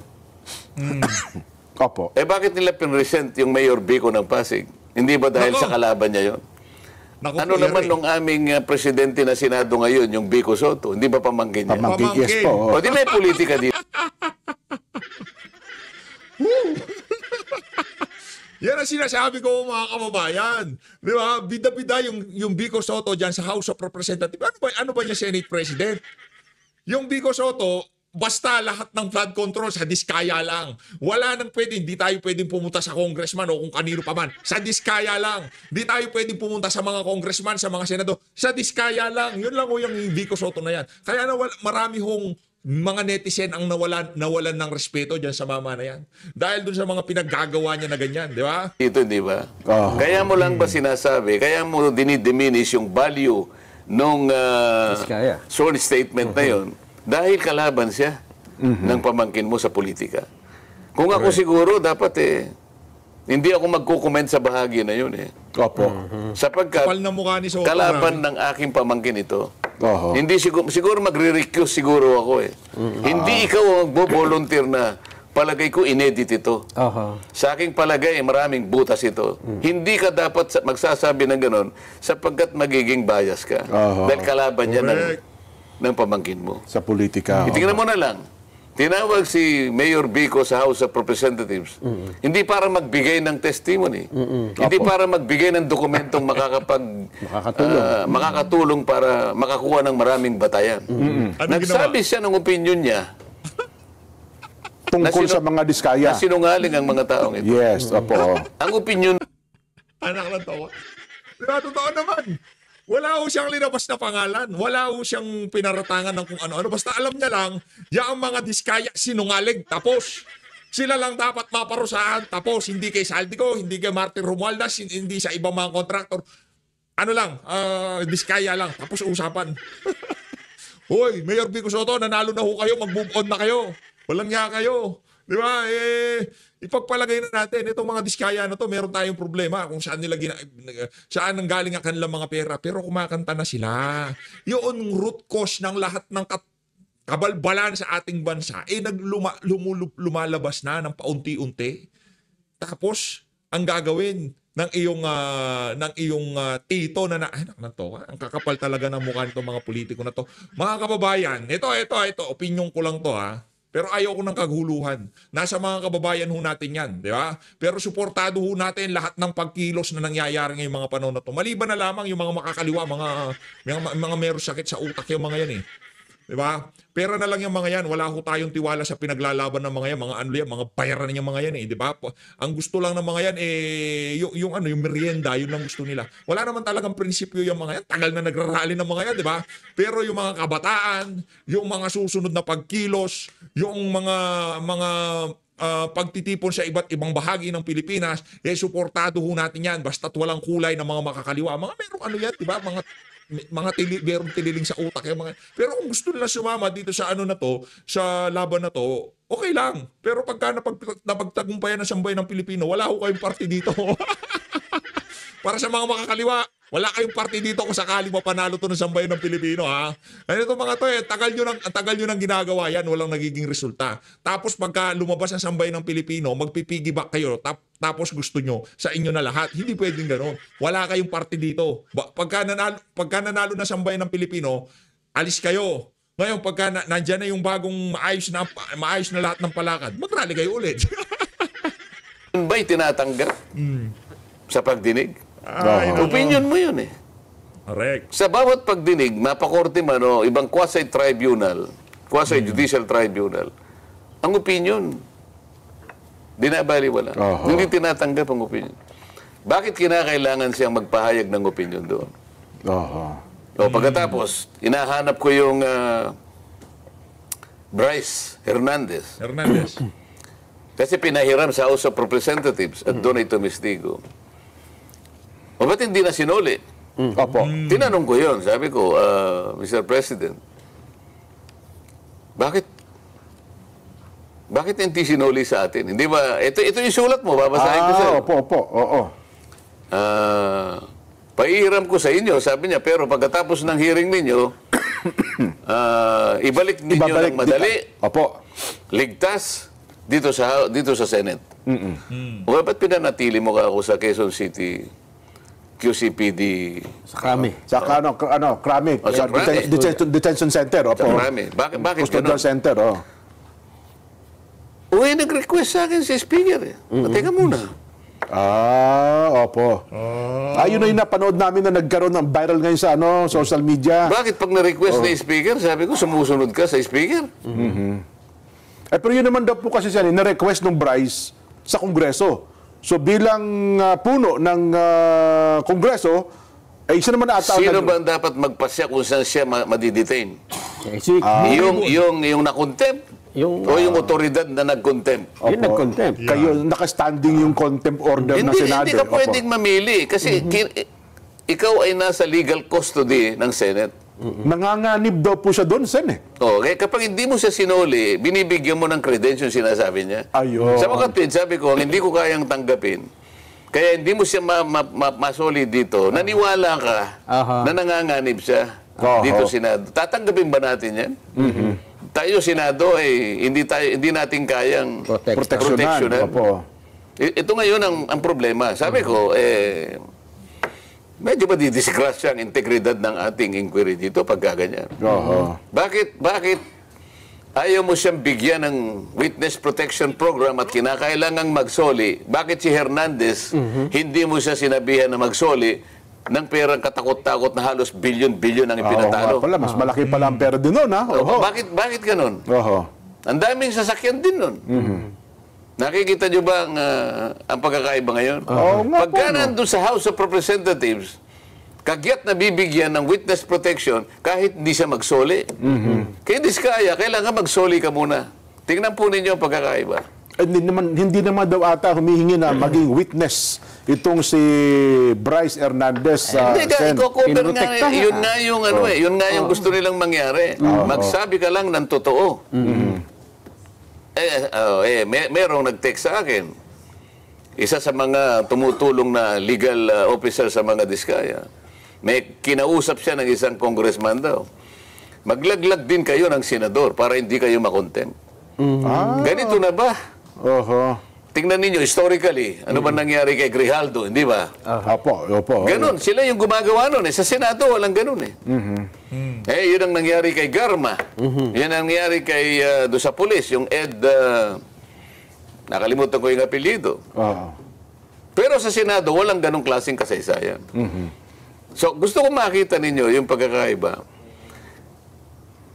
S2: Opo.
S1: Bakit nila pinresent yung Mayor Vico ng Pasig? Hindi ba dahil sa kalaban niya yon? Ano naman nung aming presidente na Senado ngayon, yung Vico Soto, hindi ba pamangkin niya?
S2: Pamangkin, yes po.
S1: O di may politika dito.
S3: Yan ang sinasabi ko, mga kababayan. Di ba? Bida-bida yung Vico Soto dyan sa House of Representatives. Ano ba niya Senate President? Yung Vico Soto, basta lahat ng flood control sa Diskaya lang. Wala nang pwede, hindi tayo pwedeng pumunta sa congressman o kung kanino pa man. Sa Diskaya lang. Hindi tayo pwedeng pumunta sa mga congressman, sa mga senador. Sa Diskaya lang. Yun lang yung Vico Soto na yan. Kaya marami hong mga netizen ang nawalan ng respeto dyan sa mama na yan. Dahil dun sa mga pinaggagawa niya na ganyan, di ba?
S1: Ito, di ba? Kaya mo lang ba sinasabi, kaya mo dinidiminish yung value nung sworn statement na yun, dahil kalaban siya ng pamangkin mo sa politika. Kung ako siguro, dapat hindi ako magkukomment sa bahagi na yun
S2: Opo.
S1: Sapagkat
S3: Kapal na mukha ni Soto,
S1: kalaban ng aking pamangkin ito. Hindi siguro magre-recuse siguro ako Hindi ikaw ang magbo-volunteer na palagay ko inedit ito. Sa aking palagay, maraming butas ito. Hindi ka dapat magsasabi ng ganon sapagkat magiging bias ka. Dahil kalaban niya ng pamangkin mo.
S2: Sa politika.
S1: Itingnan mo na lang. Tinawag si Mayor Vico sa House of Representatives. Hindi para magbigay ng testimony. Hindi para magbigay ng dokumentong makakatulong para makakuha ng maraming batayan. Nagsabi siya ng opinion niya
S2: Tungkol sa mga Diskaya.
S1: na sinungaling ang mga taong ito.
S2: Yes, opo.
S1: Ang opinion
S3: Anak lang to. Diba, totoo naman. Wala ho siyang linabas na pangalan. Wala ho siyang pinaratangan ng kung ano-ano. Basta alam niya lang, yung mga Diskaya sinungaling. Tapos, sila lang dapat maparusahan. Tapos, hindi kay Saldico, hindi kay Martin Romualdez, hindi sa ibang mga kontraktor. Ano lang, Diskaya lang. Tapos, usapan. Hoy, Mayor Vico Soto, nanalo na ho kayo, mag-move on na kayo. Walang niya kayo. Di ba? Ipagpalagay na natin, itong mga Diskaya na to, meron tayong problema kung saan nila saan ang galing ang kanilang mga pera. Pero kumakanta na sila. Yun root cause ng lahat ng kabalbalan sa ating bansa, lumalabas na ng paunti-unti. Tapos, ang gagawin ng iyong tito na ang kakapal talaga ng mukha nitong mga politiko na to. Mga kababayan, ito, opinion ko lang to Pero ayaw ko ng kaguluhan. Nasa mga kababayan ho natin yan, di ba? Pero suportado ho natin lahat ng pagkilos na nangyayari ngayong mga panahon na to. Maliban na lamang yung mga makakaliwa, mga meron sakit sa utak yung mga yan Diba? Pera na lang yung mga yan. Wala ho tayong tiwala sa pinaglalaban ng mga yan. Mga bayaran ng mga yan Diba? Ang gusto lang ng mga yan yung merienda, yun lang gusto nila. Wala naman talagang prinsipyo yung mga yan. Tagal na nagrarally ng mga yan, diba? Pero yung mga kabataan, yung mga susunod na pagkilos, yung mga pagtitipon sa iba't ibang bahagi ng Pilipinas, suportado ho natin yan. Basta't walang kulay ng mga makakaliwa. Mga merong yan, diba? Merong tililing sa utak yung mga. Pero kung gusto nila sumama dito sa sa laban na to, okay lang. Pero pagka napagtagumpayan ng sambayan ng Pilipino, wala ho kayong party dito. Para sa mga makakaliwa, wala kayong party dito kung sakali mapanalo to ng sambayan ng Pilipino, Ano itong mga to tagal nyo nang ginagawa yan, walang nagiging resulta. Tapos pagka lumabas ang sambayan ng Pilipino, magpipiggyback kayo, tapos gusto nyo sa inyo na lahat. Hindi pwedeng gano'n. Wala kayong party dito. Pagka nanalo na sambayan ng Pilipino, alis kayo. Ngayon, pagka nandyan na yung bagong maayos na lahat ng palakad, mag-rally kayo ulit.
S1: ba'y tinatanggap sa pagdinig? Opinion mo yun
S3: Correct.
S1: Sa bawat pagdinig, mapakorte man o ibang quasi-tribunal, quasi-judicial tribunal, ang opinion, dinabaliwala. Hindi tinatanggap ang opinion. Bakit kinakailangan siyang magpahayag ng opinion doon? O pagkatapos, hinahanap ko yung Bryce Hernandez. Kasi pinahiram sa House of Representatives at doon ay tumistigo. O ba't hindi na sinuli?
S2: Opo.
S1: Tinanong ko yun. Sabi ko, Mr. President, bakit hindi sinuli sa atin? Hindi ba? Ito yung sulat mo. Babasahin ko sa'yo.
S2: Opo. Oo.
S1: Paihiram ko sa inyo, sabi niya, pero pagkatapos ng hearing ninyo, ibalik ninyo ng madali,
S2: Opo.
S1: ligtas, dito sa Senate. O ba't pinanatili mo ka ako sa Quezon City QCPD?
S5: Sa kami.
S2: Sa Krami.
S1: Sa
S2: Sa
S1: Krami.
S2: detention center. Opo.
S1: Sa Krami. Bakit
S2: Custodial
S1: ganun?
S2: center.
S1: Uy, nag-request sa akin si Speaker. Teka muna.
S2: Opo. Ayun na yung napanood namin na nagkaroon ng viral ngayon sa social media.
S1: Bakit pag na-request na yung Speaker, sabi ko, sumusunod ka sa Speaker?
S2: Pero yun naman daw po kasi siya, na-request ng Bryce sa Kongreso. So bilang puno ng Kongreso, ay siya naman ata.
S1: Sino ba ang dapat magpasya kung saan siya madidetain? Yung na-contempt? O yung otoridad na nag-contempt?
S5: Yung nag-contempt.
S2: Kayo, nakastanding yung contempt order ng Senado.
S1: Hindi ka pwedeng mamili kasi ikaw ay nasa legal custody ng Senate.
S2: Nanganganib daw po siya doon, Sen.
S1: Kaya kapag hindi mo siya sinuli, binibigyan mo ng credential sinasabi niya.
S2: Ayun.
S1: Sa mga tweet, sabi ko, hindi ko kayang tanggapin. Kaya hindi mo siya masoli dito. Naniwala ka na nanganganib siya dito Senado. Tatanggapin ba natin yan? Tayo Senado hindi natin kayang proteksyonan.
S2: Opo.
S1: Ito ngayon ang problema. Sabi ko, medyo madidisgrasya ang integridad ng ating inquiry dito pag gaganyan. Bakit ayaw mo siyang bigyan ng witness protection program at kinakailangang magsoli? Bakit si Hernandez hindi mo siya sinabihan na magsoli ng perang katakot-takot na halos bilyon-bilyon ang ipinatalo?
S2: Mas malaki pala ang pera din nun, ha?
S1: Bakit ganun? Ang daming sasakyan din nun. Nakikita nyo ba ang pagkakaiba ngayon? Pagka nandun sa House of Representatives, kagyat na bibigyan ng witness protection kahit hindi siya magsoli. Kaya Diskaya, kailangan magsoli ka muna. Tingnan po ninyo ang pagkakaiba.
S2: Hindi naman daw ata humihingi na maging witness itong si Bryce Hernandez.
S1: Hindi ka, i-cover nga. Yun nga yung gusto nilang mangyari. Magsabi ka lang ng totoo. Merong nag-text sa akin. Isa sa mga tumutulong na legal officer sa mga Diskaya. May kinausap siya ng isang congressman daw. Maglaglag din kayo ng senador para hindi kayo makontempt. Ganito na ba? Tingnan ninyo, historically, ano ba nangyari kay Grijaldo, hindi ba?
S2: Opo.
S1: Ganon, sila yung gumagawa nun. Sa Senado, walang ganon yun ang nangyari kay Garma. Yun ang nangyari kay, do sa pulis, yung Ed, nakalimutan ko yung apelyido. Pero sa Senado, walang ganong klaseng kasaysayan. So, gusto ko makita ninyo yung pagkakaiba.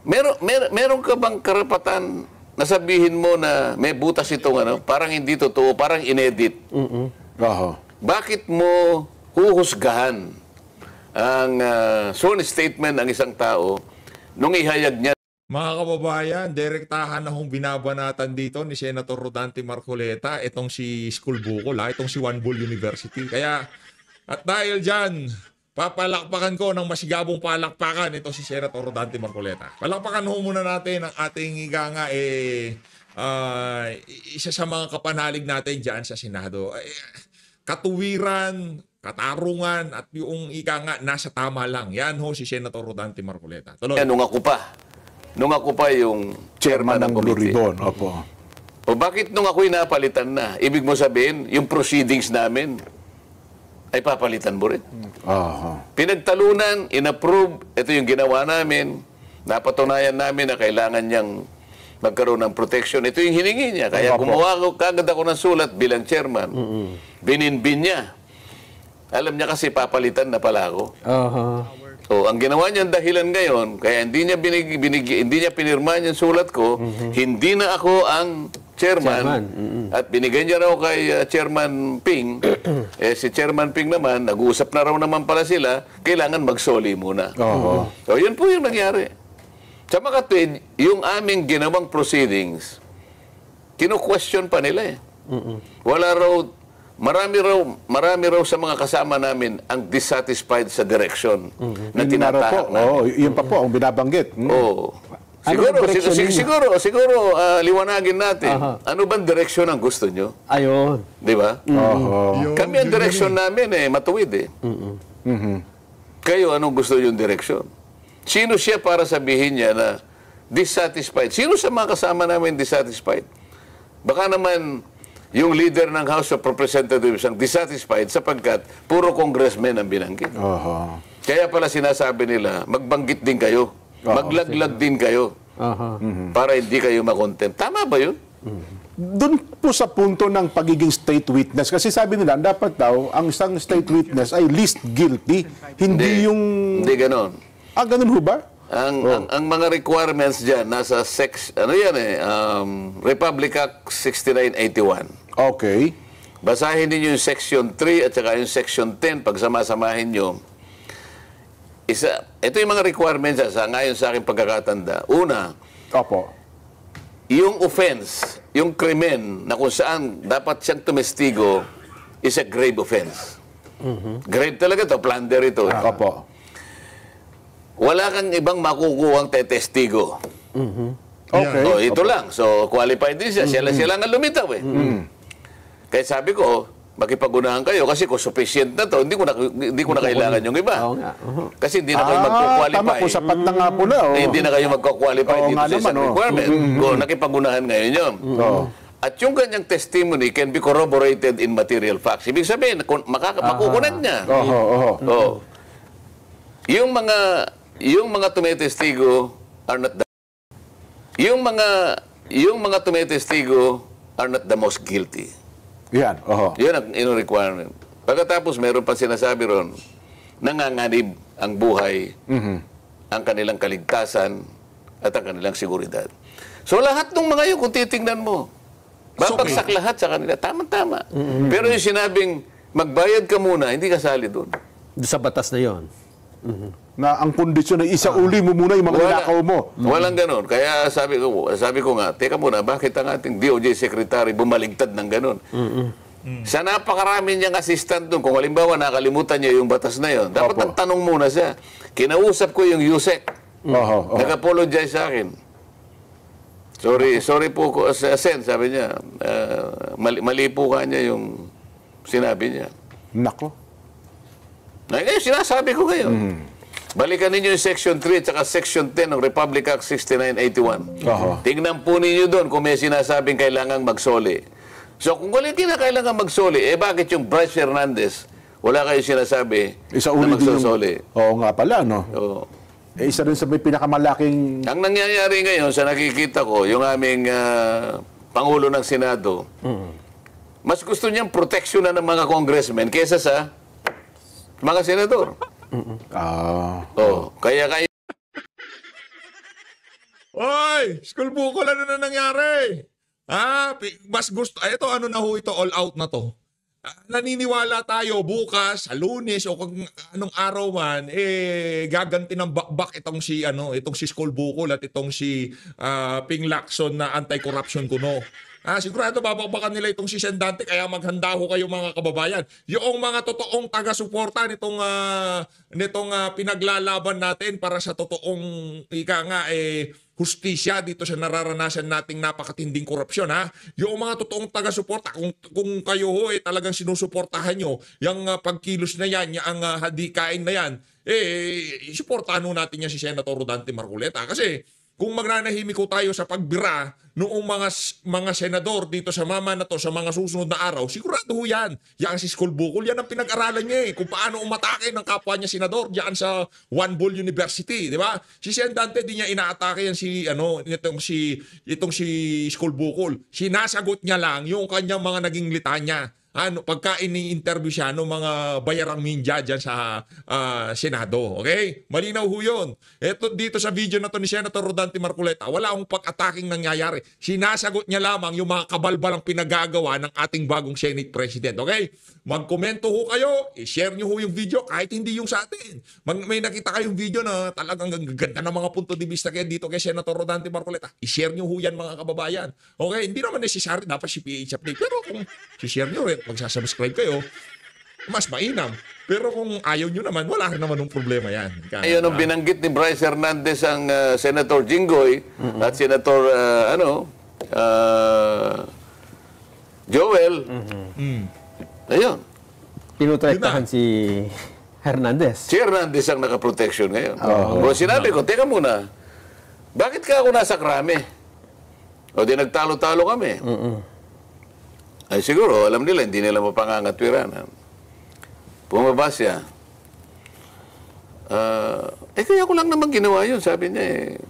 S1: Meron ka bang karapatan na sabihin mo na may butas itong parang hindi totoo, parang inedit? Bakit mo huhusgahan ang sworn statement ng isang tao nung ihayag niya?
S3: Mga kababayan, direktahan na hong binabanatan dito ni Senator Rodante Marcoleta itong si School Bukol, itong si One Bull University. Kaya, at dahil dyan, papalakpakan ko ng masigabong palakpakan ito si Senator Rodante Marcoleta. Palakpakan ho muna natin ang ating isa sa mga kapanalig natin dyan sa Senado. Katuwiran, katarungan, at yung nasa tama lang. Yan ho si Senator Rodante Marcoleta. Tuloy.
S1: Nung ako pa yung chairman ng committee. O bakit nung ako'y napalitan na? Ibig mo sabihin, yung proceedings namin ay papalitan mo rin. Pinagtalunan, inapprove, ito yung ginawa namin, napatunayan namin na kailangan niyang magkaroon ng protection. Ito yung hiningi niya. Kaya gumawa ko, kagad ako ng sulat bilang chairman. Bininbin niya. Alam niya kasi papalitan na pala ako. So, ang ginawa niyang dahilan ngayon, kaya hindi niya pinirma yung sulat ko, hindi na ako ang chairman. At binigay niya raw kay Chairman Ping. Si Chairman Ping naman, nag-uusap na raw naman pala sila, kailangan magsoli muna. So, yun po yung nangyari. Sa makatwid, yung aming ginawang proceedings, kino-question pa nila eh. Wala raw, marami raw sa mga kasama namin ang dissatisfied sa direction na tinatahak namin.
S2: Yun pa po ang binabanggit.
S1: Oo.
S5: Ano
S1: Siguro, liwanagin natin. Ano bang direksyon ang gusto nyo?
S5: Ayun.
S1: Di ba? Kami ang direksyon namin matuwid eh. Kayo, anong gusto yung direksyon? Sino siya para sabihin niya na dissatisfied? Sino sa mga kasama namin dissatisfied? Baka naman yung leader ng House of Representatives ang dissatisfied sapagkat puro congressmen ang binanggit. Kaya pala sinasabi nila, magbanggit din kayo. Maglaglag din kayo para hindi kayo makontempt. Tama ba yun?
S2: Doon po sa punto ng pagiging state witness, kasi sabi nila, dapat daw, ang isang state witness ay least guilty. Hindi yung...
S1: Hindi ganon.
S2: Ganun ho ba?
S1: Ang mga requirements dyan, nasa Republic Act 6981.
S2: Okay.
S1: Basahin niyo yung Section 3 at saka yung Section 10, pagsama-samahin nyo. Ito yung mga requirements ngayon sa aking pagkakatanda. Una, yung offense, yung krimen na kung saan dapat siyang tumestigo is a grave offense. Grave talaga to, plunder ito. Wala kang ibang makukuhang tetestigo.
S2: Okay.
S1: Ito lang. So, qualified din siya. Sila nga lumitaw eh. Kaya sabi ko, makipag-unahan kayo kasi kung sufficient na to, hindi ko na kailangan yung iba. Kasi hindi na kayo magko-qualify.
S2: Tama po, sapat na nga po na.
S1: Hindi na kayo magko-qualify dito sa isang requirement. Nakipag-unahan ngayon yun. At yung kanyang testimony can be corroborated in material facts. Ibig sabihin, makukunan niya. Yung mga tumetestigo are not the yung mga tumetestigo are not the most guilty.
S2: Yan.
S1: Yun ang requirement. Pagkatapos, meron pa sinasabi ron, nanganganib ang buhay, ang kanilang kaligtasan, at ang kanilang seguridad. So lahat ng mga yun, kung titingnan mo, babagsak lahat sa kanila. Tama-tama. Pero yung sinabing, magbayad ka muna, hindi kasali doon.
S5: Sa batas na yon.
S2: Na ang kondisyon ay isauli mo muna yung mga nilakaw mo.
S1: Walang ganon. Kaya sabi ko nga, teka muna, bakit ang ating DOJ Secretary bumaligtad ng ganon? Sa napakarami niyang assistant doon, kung halimbawa nakalimutan niya yung batas na yon, dapat ang tanong muna siya. Kinausap ko yung USEC. Nag-apologize sa akin. Sorry po, Sen, sabi niya. Mali po ka niya yung sinabi niya.
S2: Nako.
S1: Ngayon, sinasabi ko kayo. Balikan ninyo yung Section 3 at saka Section 10 ng Republic Act 6981. Tingnan po ninyo doon kung may sinasabing kailangang magsoli. So, kung wala kinakailangan magsoli, bakit yung Bryce Hernandez, wala kayo sinasabi na magsosoli?
S2: Oo nga pala, no?
S1: Oo.
S2: Isa rin sa may pinakamalaking...
S1: Ang nangyayari ngayon, sa nakikita ko, yung aming Pangulo ng Senado, mas gusto niyang proteksyonan ng mga congressmen kaysa sa mga senador. Kaya
S3: Oy! School bukol, ano na nangyari? Mas gusto, ito ano na ho ito, all out na to. Naniniwala tayo bukas, sa Lunes o kung anong araw man, gaganti ng bakbak itong si School bukol at itong si Ping Lacson na anti-corruption kuno. Sigurado babakbakan nila itong si Sendante, kaya maghanda ho kayo mga kababayan. Yung mga totoong taga-suporta nitong pinaglalaban natin para sa totoong hustisya dito sa nararanasan nating napakatinding korupsyon, Yung mga totoong taga-suporta, kung kayo ho talagang sinusuportahan nyo, yung pagkilos na yan, yung hadikain na yan, suportahan ho natin yan si Senator Rodante Marcoleta. Kasi kung magnanahimik ko tayo sa pagbira noong mga senador dito sa mama na to sa mga susunod na araw, sigurado ho yan. Yan si School bukol, yan ang pinag-aralan niya kung paano umatake ng kapwa niya senador diyan sa One Bull University, di ba? Si Sendante di niya inaatake yan itong si School bukol. Sinasagot niya lang yung kanyang mga naging litanya. pagka ini-interview siya ng mga bayarang minja dyan sa Senado. Okay? Malinaw ho yun. Eto, dito sa video na to ni Senator Rodante Marcoleta, wala akong pag-attacking nangyayari. Sinasagot niya lamang yung mga kabalbalang pinagagawa ng ating bagong Senate President. Okay? Magkomento ho kayo, i-share nyo ho yung video kahit hindi yung sa atin. May nakita kayong video na talagang ganda ng mga punto de vista kaya dito kay Senator Rodante Marcoleta. I-share nyo ho yan mga kababayan. Okay? Hindi naman necessary dapat si PH update. Pero kung i-share nyo rin, magsasubscribe kayo, mas mainam. Pero kung ayaw nyo naman, wala rin naman ng problema yan.
S1: Ayun ang binanggit ni Bryce Hernandez ang Senator Jinggoy at Senator Joel. Ayun.
S5: Pinutrektahan si Hernandez.
S1: Si Hernandez ang nakaprotection ngayon. Pero sinabi ko, teka muna, bakit ka ako nasa krame? O di nagtalo-talo kami. Ay siguro, alam nila, hindi nila mapangangatwiranan. Bumaba siya. Kaya ko lang naman ginawa yun, sabi niya eh.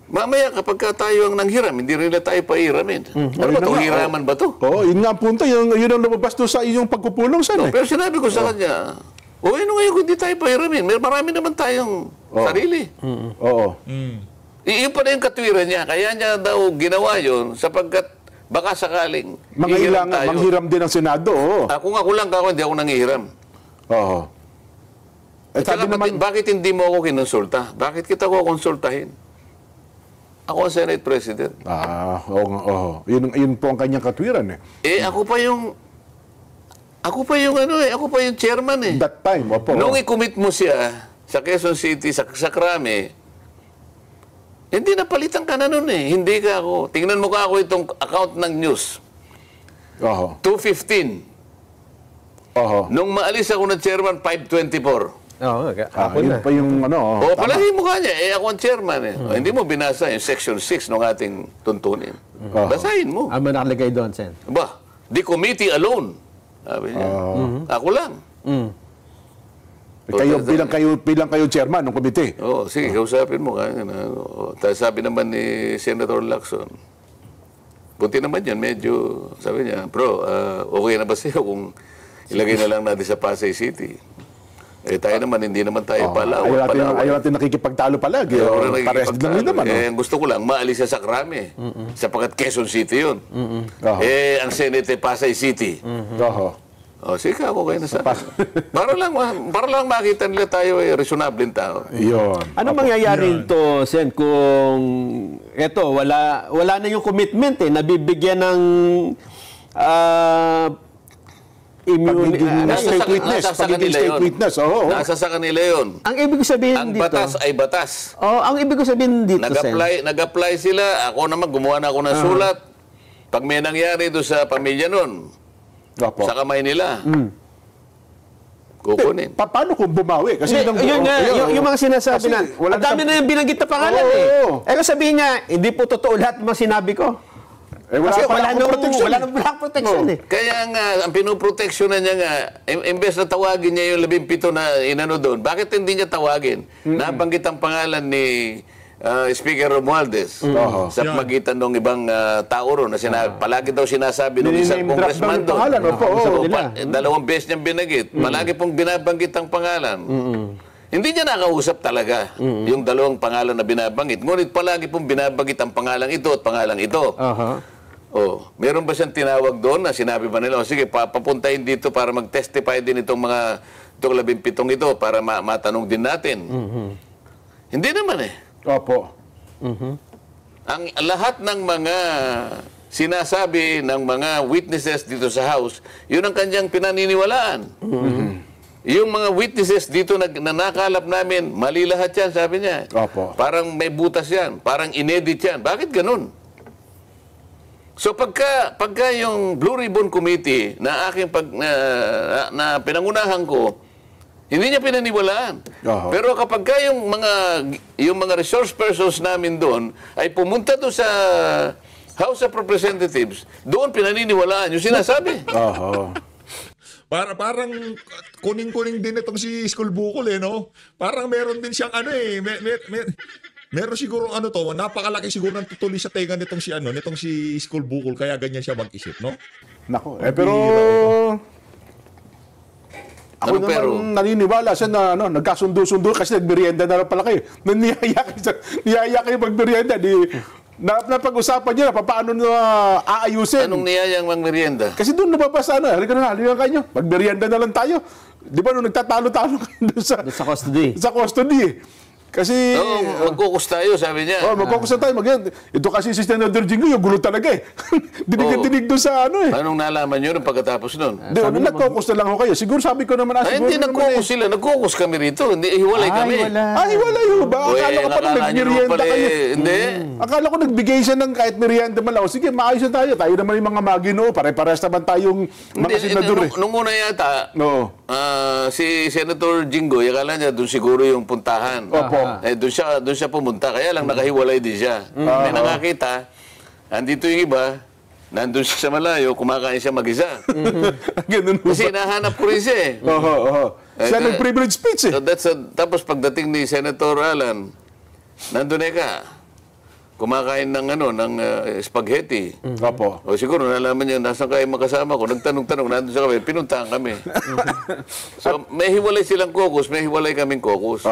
S1: Mamaya kapag tayo ang nanghiram, hindi rin na tayo pahiramin. Ano ba ito? Hiraman ba ito?
S2: Yun nga ang punto. Yun ang lumabas doon sa iyong pagpupulong sana.
S1: Pero sinabi ko sa kanya, ano ngayon kung hindi tayo pahiramin? Marami naman tayong sarili.
S2: Oo.
S1: Iyon pa na yung katwiran niya. Kaya niya daw ginawa yun sapagkat baka sakaling
S2: manghiram din ang Senado.
S1: Ako lang ako, hindi ako nanghihiram.
S2: Oo.
S1: Sabi naman, bakit hindi mo ako kinonsulta? Bakit kita ko konsultahin? Ako ang Senate President.
S2: Oo. Yun po ang kanyang katwiran eh.
S1: Ako pa yung chairman eh.
S2: That time, opo.
S1: Nung i-commit mo siya sa Quezon City, sa Krame, hindi napalitan ka na nun eh. Hindi ka ako. Tingnan mo ka ako itong account ng news. 2:15. Nung maalis ako ng chairman, 5:24.
S2: Yun pa yung
S1: palagi mo ka niya. Ako ang chairman eh. Hindi mo binasa yung section 6 ng ating tuntunin. Basahin mo.
S5: Ano nakalagay doon, Sen?
S1: The committee alone. Sabi niya. Ako lang.
S2: Bilang kayo chairman ng komite.
S1: Sige, kausapin mo. Sabi naman ni Senator Lacson, buti naman yan, medyo, sabi niya, bro, okay na ba sa'yo kung ilagay na lang natin sa Pasay City? Tayo naman, hindi naman tayo
S2: Ayaw natin nakikipagtalo palagi. Pares lang naman.
S1: Ang gusto ko lang, maalis siya sa Krame. Sapagkat Quezon City yun. Ang Senate Pasay City. Sige, ako kayo na sa para lang makita nila tayo reasonable tao.
S2: Yun.
S5: Ano mangyayari nito, Sen, kung wala na yung commitment nabibigyan ng
S2: state witness.
S1: Nasa sa kanila yun.
S5: Ang ibig sabihin
S1: ang
S5: dito,
S1: batas ay batas.
S5: ang ibig sabihin dito,
S1: Nag-apply sila. Ako naman, gumawa na ako ng sulat. Pag may nangyari doon sa pamilya nun, sa kamay nila, kukunin.
S2: Paano kung bumawi? Kasi
S5: yung mga sinasabi na, ang dami na yung binanggit na pangalan Kung sabihin niya, hindi po totoo lahat ng mga sinabi ko. Kasi wala nang protection
S1: Kaya nga, ang pinoproteksyonan niya nga, imbes na tawagin niya yung 17 na inano doon, bakit hindi niya tawagin? Nabanggit ang pangalan ni Speaker Romualdez sa magitan ng ibang tao ron na palagi daw sinasabi ng isang congressman doon. Dalawang beses niyang binanggit. Palagi pong binabanggit ang pangalan. Hindi niya nakausap talaga yung dalawang pangalan na binabanggit. Ngunit palagi pong binabanggit ang pangalang ito at pangalang ito. Meron ba siyang tinawag doon na sinabi ba nila, sige, papuntahin dito para mag-testify din itong 17 ito para matanong din natin. Hindi naman
S2: Opo.
S1: Ang lahat ng mga sinasabi ng mga witnesses dito sa House, yun ang kanyang pinaniniwalaan. Yung mga witnesses dito na nakalap namin, mali lahat yan, sabi niya. Parang may butas yan, parang inedit yan. Bakit ganun? So pagka yung Blue Ribbon Committee na aking na pinangunahan ko, hindi niya pinaniwalaan. Pero kapag yung mga resource persons namin doon ay pumunta doon sa House of Representatives, doon pinaniniwalaan yung sinasabi.
S3: Parang kuning-kuning din itong si School Bukol no? Parang meron din siyang Meron siguro ano to, napakalaki siguro ng tutuli sa tenga nitong si School Bukol kaya ganyan siya mag-isip, no?
S2: Nako, pero ako
S1: Ano,
S2: naman
S1: pero?
S2: naniniwala siya na nagkasundo-sundo kasi nagmerienda na lang pala kayo. Niyaya kayo magmerienda. Napag-usapan niya na paano na aayusin.
S1: Anong niyayang mangmerienda?
S2: Kasi doon nababasa na, halika kayo, magmerienda na lang tayo. Di ba nung nagtatalo-talo kayo doon
S5: Sa custody.
S2: sa custody. Kasi,
S1: Oo, magkukus tayo, sabi niya.
S2: magkukusa tayo. Ito kasi si Senator Jingo, yung gulo talaga eh. Dinig doon sa ano eh.
S1: Anong nalaman nyo nung pagkatapos nun?
S2: Nagkukus na lang ako kayo. Siguro sabi ko naman,
S1: Ay, hindi nagkukus sila. Nagkukus kami rito. Hindi, hiwalay kami.
S2: wala yun ba?
S1: Uy,
S2: Akala ko pa
S1: akala nyo naman
S2: nagmerienda
S1: pala
S2: kayo.
S1: Hindi.
S2: Akala ko nagbigay siya ng kahit merienda man lang. O, sige, maayos na tayo. Tayo naman yung mga maginoo. Pare-pares naman tayong mga senador eh.
S1: Nung una yata,
S2: Oo.
S1: si Senator Jinggoy, akala niya doon siguro yung puntahan.
S2: Opo.
S1: Doon siya pumunta. Kaya lang nakahiwalay din siya. May nakakita, andito yung iba, nandun siya sa malayo, kumakain siya mag-isa.
S2: Ganun po.
S1: Kasi nahanap ko rin siya eh.
S2: Oo. Siya nag-privilege speech eh.
S1: So tapos pagdating ni Senator Alan, nandun ka. Kumakain ng spaghetti.
S2: Opo.
S1: O siguro nalaman niya, nasan kayo makasama ko? Nagtanong-tanong, nandun sa kami, pinuntahan kami. So, may hiwalay silang caucus, may hiwalay kaming caucus.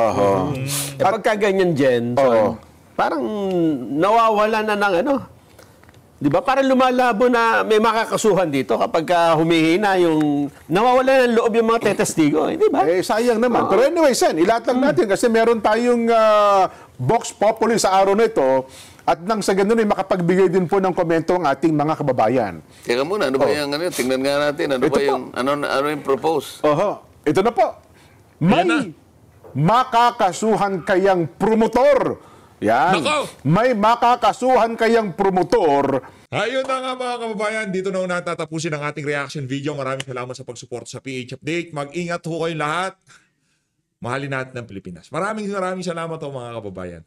S5: Pagka ganyan, Jen,
S2: Oo.
S5: parang nawawala na ng di ba? Parang lumalabo na may makakasuhan dito kapag humihina yung nawawala ng loob yung mga tetestigo, di ba?
S2: Sayang naman. Pero anyway, Sen, ilatag natin kasi meron tayong Vox Populi sa araw na ito at nang sa ganun ay makapagbigay din po ng komento ang ating mga kababayan.
S1: Teka muna, ano ba yung tingnan nga natin, ano
S2: Ito
S1: ba yung, ano yung propose?
S2: Ito na po. May makakasuhan kayang promotor. Yan.
S3: Nako!
S2: May makakasuhan kayang promotor.
S3: Ayun na nga mga kababayan, dito na natatapusin ang ating reaction video. Maraming salamat sa pagsuporta sa PH Update. Mag-ingat ho kayong lahat. Mahalin natin ang Pilipinas. Maraming salamat ho mga kababayan.